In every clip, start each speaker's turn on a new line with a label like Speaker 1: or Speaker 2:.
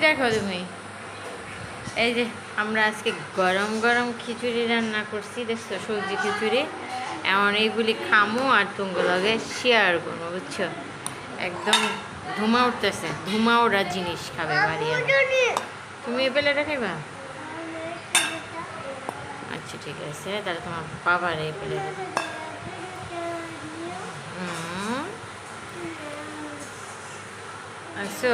Speaker 1: দেখো তুমি? এই যে আমরা আজকে গরম গরম খিচুড়ি রান্না করছি, দেখছো? সবজি খিচুড়ি। এমন এইগুলি খামো আর তোমার লগে শেয়ার করবো, বুঝছো? একদম ধুমা উঠতেছে, ধুমা ওরা জিনিস খাবে বাড়ি। তুমি এই প্লেটে খাইবা? আচ্ছা ঠিক আছে, তাহলে তোমার বাবার এই প্লেটে। আচ্ছা,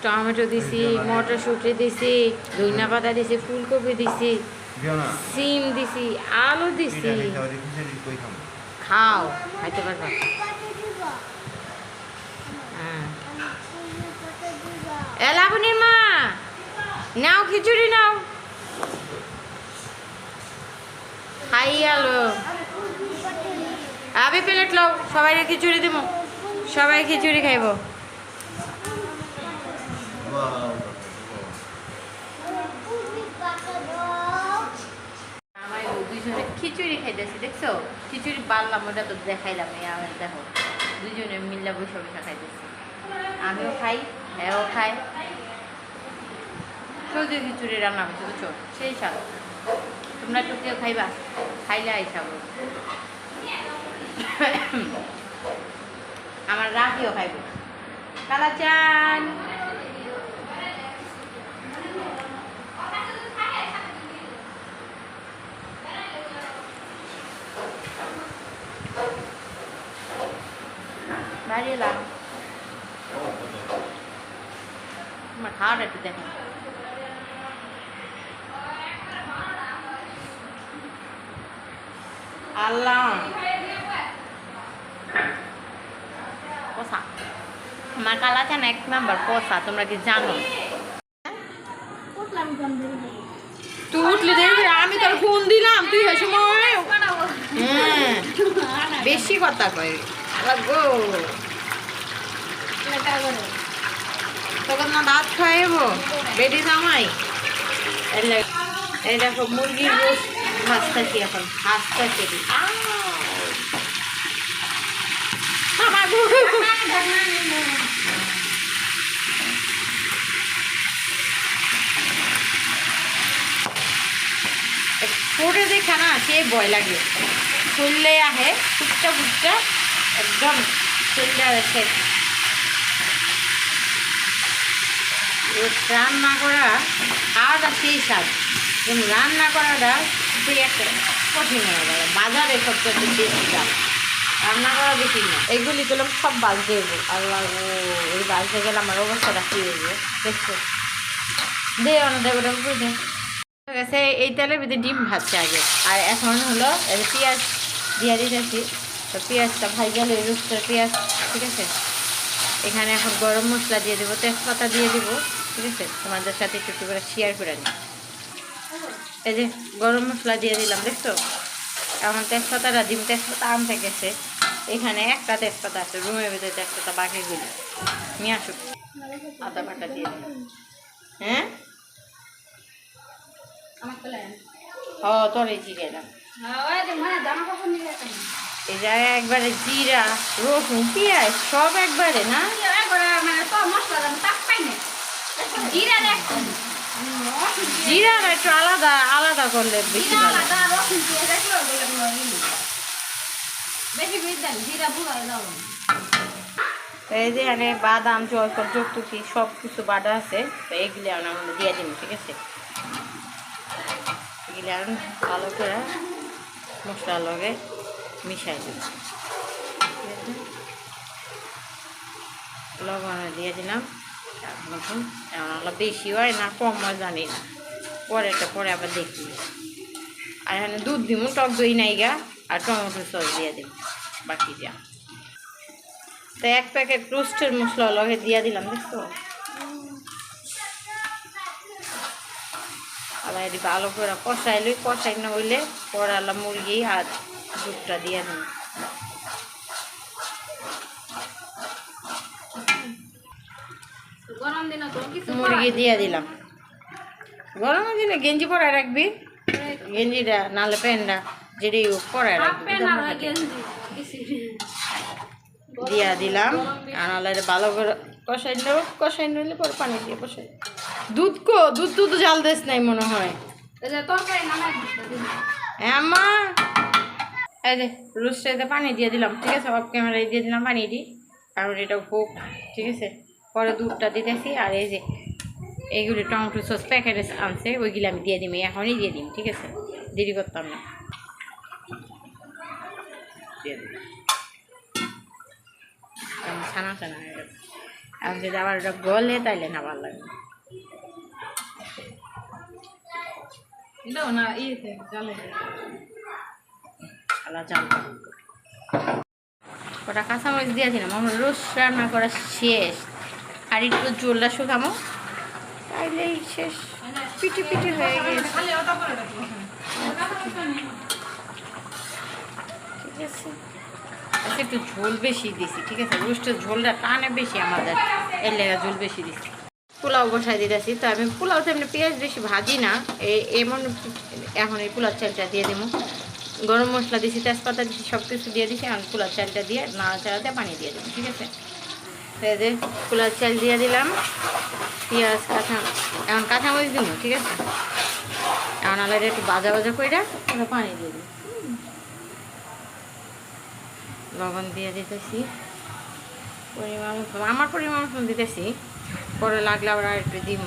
Speaker 1: টমেটো দিছি, মটরশুঁটি দিছি, ধনিয়া পাতা দিছি, ফুলকপি দিছি, সিম দিছি, আলু দিছি। খাও, খাইতে পারবা? হ্যাঁ, এলাবনির মা নাও, খিচুড়ি নাও, খাই আলো। আবি প্লেট লাও, সবাই খিচুড়ি দিব, সবাই খিচুড়ি খাইব। খিচুড়ি খাইতেছি, দেখছো? খিচুড়ি বাড়লাম, ওটা তো দেখাইলাম। আমার দেখো, দুজনে মিল্লা বসে বসে খাইতেছি। আমিও খাই, এও খাই। সবজি খিচুড়ি রান্না করছি, বুঝছো? সেই স্বাদ। তোমরা একটু কেউ খাইবা? খাইলে আই খাবো। আমার রাখিও খাইব। কালাচান বাইরে লাগ, আমার খাওয়াটা একটু দেখো। আল্লাহ পোষা, আমার কালাচান এক নাম্বার পোষা, তোমরা কি জানো? তুই উঠলে দেখবি, আমি তোর ফোন দিলাম, তুই এ সময় বেশি কথা কই গো। তখন না ভাত খাইব বেটি জামাই। এই দেখো মুরগির গোশ ভাজতেছি, এখন ভাজতেছি। ফুটে দেখা না সে ভয় লাগে, শুনলে আহে ফুটটা ফুটটা একদম শরীরটা রেখে। রান্না করা খাওয়াটা সেই স্বাদ, কিন্তু রান্না করাটা সেই একটা কঠিন হয়ে গেল। বাজারে সবচেয়ে বেশি দাম, রান্না করা বেশি না। এইগুলি করলাম সব বাজতে হইব। আল্লাহ, ওই বাজতে গেলে আমার অবস্থাটা কী হইব দেখছো? দে অনেক দেবটা উপরে দে। ঠিক আছে, এই তেলের ভিতরে ডিম ভাজছে আগে, আর এখন হলো পেঁয়াজ দিয়ে দিতেছি। তো পেঁয়াজটা ভাই গেলে রোস্টার পেঁয়াজ, ঠিক আছে? এখানে এখন গরম মশলা দিয়ে দেবো, তেজপাতা দিয়ে দেবো, ঠিক আছে? তোমাদের সাথে একটু একটু করে শেয়ার করে নিই। এই যে গরম মশলা দিয়ে দিলাম, দেখছো? এখন তেজপাতাটা ডিম, তেজপাতা আনতে গেছে, এখানে একটা তেজপাতা আছে, রুমের ভিতরে তেজপাতা বাকি গুলি নিয়ে আসুক। আদা বাটা দিয়ে দিলাম। হ্যাঁ, ও তোর এই জিরে এলাম, এই জায়গায় একবারে জিরা, রসুন, পেঁয়াজ সব একবারে না, জিরা একটু আলাদা আলাদা করলে বেশি ভালো। এই যে এখানে বাদাম, জয়ফল, যৌতুকি সব কিছু বাটা আছে, তো এগুলি আমরা দিয়ে দিন, ঠিক আছে? এগুলি এখন ভালো করে মশলা লগে মিশাই দিব। লবণ দিয়ে দিলাম নতুন, এমন বেশি হয় না কম হয় জানি না, পরে আবার দেখি। আর এখানে দুধ দিব, টক দই নাইগা, আর টমেটো সস দিয়ে দিব বাকি যা। তো এক প্যাকেট রোস্টের মশলা লগে দিয়ে দিলাম, দেখছো? আবার এটি ভালো করে কষাইলে, কষাই না হইলে পরে আলা মুরগি আর দুধটা দিয়ে দিন। মুরগি দিয়ে দিলাম। গরমের দিনে গেঞ্জি পরায় রাখবি, গেঞ্জিটা নাহলে প্যান্টটা যেটি পরায় রাখবি। দিয়া দিলাম, আর নাহলে ভালো করে কষাই নিলে পরে পানি দিয়ে বসাই। দুধ তো জাল দেশ নাই মনে হয়। হ্যাঁ মা, এই যে রোস্টাইতে পানি দিয়ে দিলাম, ঠিক আছে, অফ ক্যামেরায় দিয়ে দিলাম পানি দিই, কারণ এটা হোক, ঠিক আছে। পরে দুধটা দিতেছি, আর এই যে এইগুলি টমেটো সস প্যাকেটে আনছে, ওইগুলো আমি দিয়ে দিই, এখনই দিয়ে দিই, ঠিক আছে, দেরি করতাম না। ছানা ছানা হয়ে গেছে, এখন যদি আবার ওটা গলে তাইলে না ভালো লাগবে। ওটা কাঁচামরিচ দিয়েছিলাম, আমার রোজ রান্না করা শেষ, আর একটু জলটা শুকামো, তাইলেই শেষ। পিটি পিটি হয়ে গেছে, ঠিক আছে। আচ্ছা, একটু ঝোল বেশি দিছি, ঠিক আছে, রোস্টের ঝোলটা টানে বেশি আমাদের, এর লেগে ঝোল বেশি দিছি। পোলাও বসাই দিতেছি, তো আমি পোলাও তেমনি পেঁয়াজ বেশি ভাজি না, এমন এখন এই পোলাও চালটা দিয়ে দিব, গরম মশলা দিছি, তেজপাতা দিছি, সব কিছু দিয়ে দিছি। এখন পোলাও চালটা দিয়ে নাড়াচাড়াতে পানি দিয়ে দেবো, ঠিক আছে। এই যে পোলাও চাল দিয়ে দিলাম, পেঁয়াজ এখন কাঁচামরিচ দিব, ঠিক আছে। এখন আলাদা একটু ভাজা ভাজা করে ওটা পানি দিয়ে দিই, লবণ দিয়ে দিতেছি পরিমাণ মতো, আমার পরিমাণ মতো দিতেছি, পরে লাগলে আবার একটু দিব।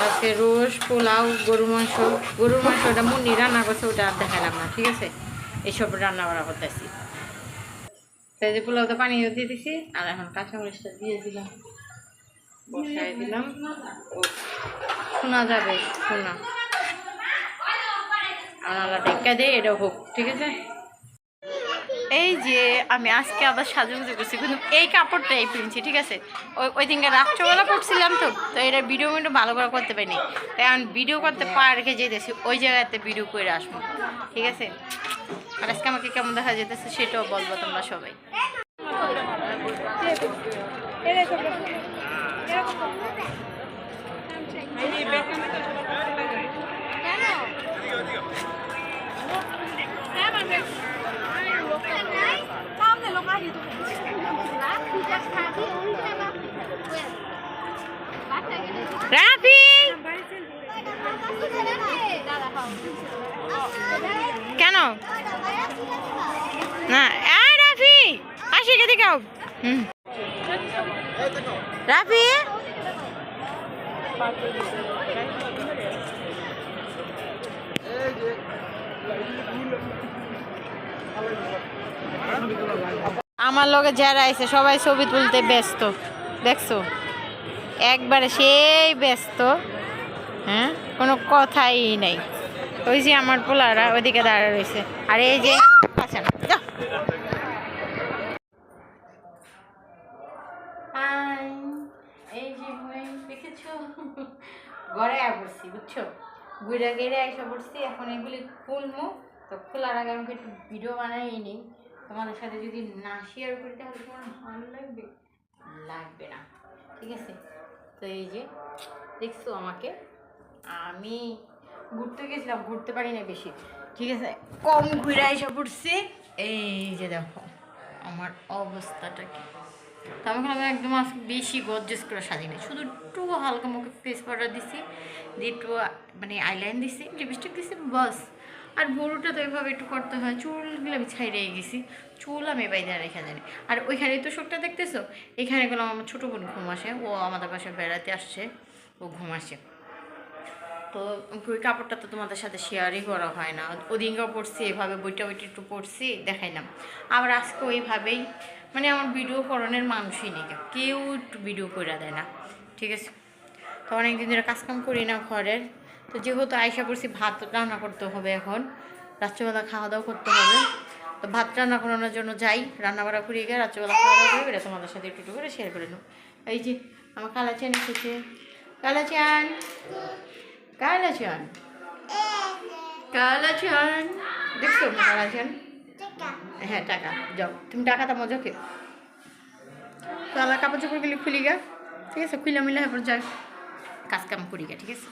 Speaker 1: আজকে রোজ পোলাও, গরুর মাংস ওটা মুন্নি রান্না করছে, ওটা আর দেখালাম না, ঠিক আছে। এইসব রান্না বান্না করতেছি, তাই যে পোলাওতে পানি দিয়ে দিছি, আর এখন কাঁচামরিচটা দিয়ে দিলাম, বসাই দিলাম, শোনা যাবে, শোনা আলাদা টেক্কা দিয়ে এটা হোক, ঠিক আছে। এই যে আমি আজকে আবার সাজুগুজু করছি, কিন্তু এই কাপড়টাই পিনছি, ঠিক আছে। ওই দিনকে রাত্রেবেলা করছিলাম, তো এটা ভিডিও ভালো করে করতে পারিনি, তাই এখন ভিডিও করতে পার্কে যেতেছি, ওই জায়গাতে ভিডিও করে আসবো, ঠিক আছে। আর আজকে আমাকে কেমন দেখা যেতেছে সেটাও বলবো তোমরা সবাই। রাফি কেন না, রাফি আসি কে দিকে রাফি, আমার লগে যারা আইছে সবাই ছবি তুলতে ব্যস্ত, দেখছো, একবারে সেই ব্যস্ত, হ্যাঁ, কোনো কথাই নেই। ওই যে আমার পোলারা ওইদিকে দাঁড়া রয়েছে, আর এই যে আচ্ছা এই যে দেখেছো, ঘরে পড়ছি, বুঝছো, বুড়া গেড়ে এসে পড়ছি। এখন এগুলি খুলবো, তো খোলার আগে আমাকে একটু ভিডিও বানাই নিই, তোমাদের সাথে যদি না শেয়ার করি তাহলে তোমার ভালো লাগবে, লাগবে না, ঠিক আছে। তো এই যে দেখছো, আমাকে আমি ঘুরতে গেছিলাম, ঘুরতে পারি না বেশি, ঠিক আছে, কম ঘুরে এসে পড়ছি। এই যে দেখো আমার অবস্থাটা কি, তো আমি একদম আজকে বেশি গর্জাস করে সাজিনি, শুধু একটু হালকা মুখে ফেস পাউডার দিছি, দিয়ে একটু মানে আইলাইন দিছি, লিপস্টিক দিছি, বাস। আর গরুটা তো এভাবে একটু করতে হয়, চুলগুলো আমি ছাইড়ে গেছি, চুল আমি বাইরে রেখে জানি। আর ওইখানে তো শোকটা দেখতেছো, এখানে গেলাম আমার ছোটো বোন ঘুম আসে, ও আমাদের বাসায় বেড়াতে আসছে, ও ঘুম আসে। তো ওই কাপড়টা তো তোমাদের সাথে শেয়ারই করা হয় না, ওদিনকেও পড়ছি এভাবে, বইটা একটু পড়ছি দেখাইলাম, আবার আজকে ওইভাবেই, মানে আমার ভিডিও করণের মানুষই নেই, কেউ একটু ভিডিও করে দেয় না, ঠিক আছে। তো অনেকদিন ধরে কাজকাম করি না ঘরের, তো যেহেতু আইসা পড়ছি, ভাত রান্না করতে হবে, এখন রাত্রেবেলা খাওয়া দাওয়া করতে হবে, তো ভাত রান্না করানোর জন্য যাই, রান্নাবাড়া করিয়ে গিয়ে রাত্রেবেলা খাওয়া দাওয়া করে এটা তোমাদের সাথে একটু করে শেয়ার করে নেব। এই যে আমার কালাচান এসেছে, কালাচান কালাচান কালাচান, দেখছো কালাচান, হ্যাঁ টাকা যাও, তুমি টাকাটা মজা খেয়ে তো আমার কাপড় চোপড়গুলি খুলি গা, ঠিক আছে, খুলে মিলে এরপর যাই কাজ কাম করি গা, ঠিক আছে।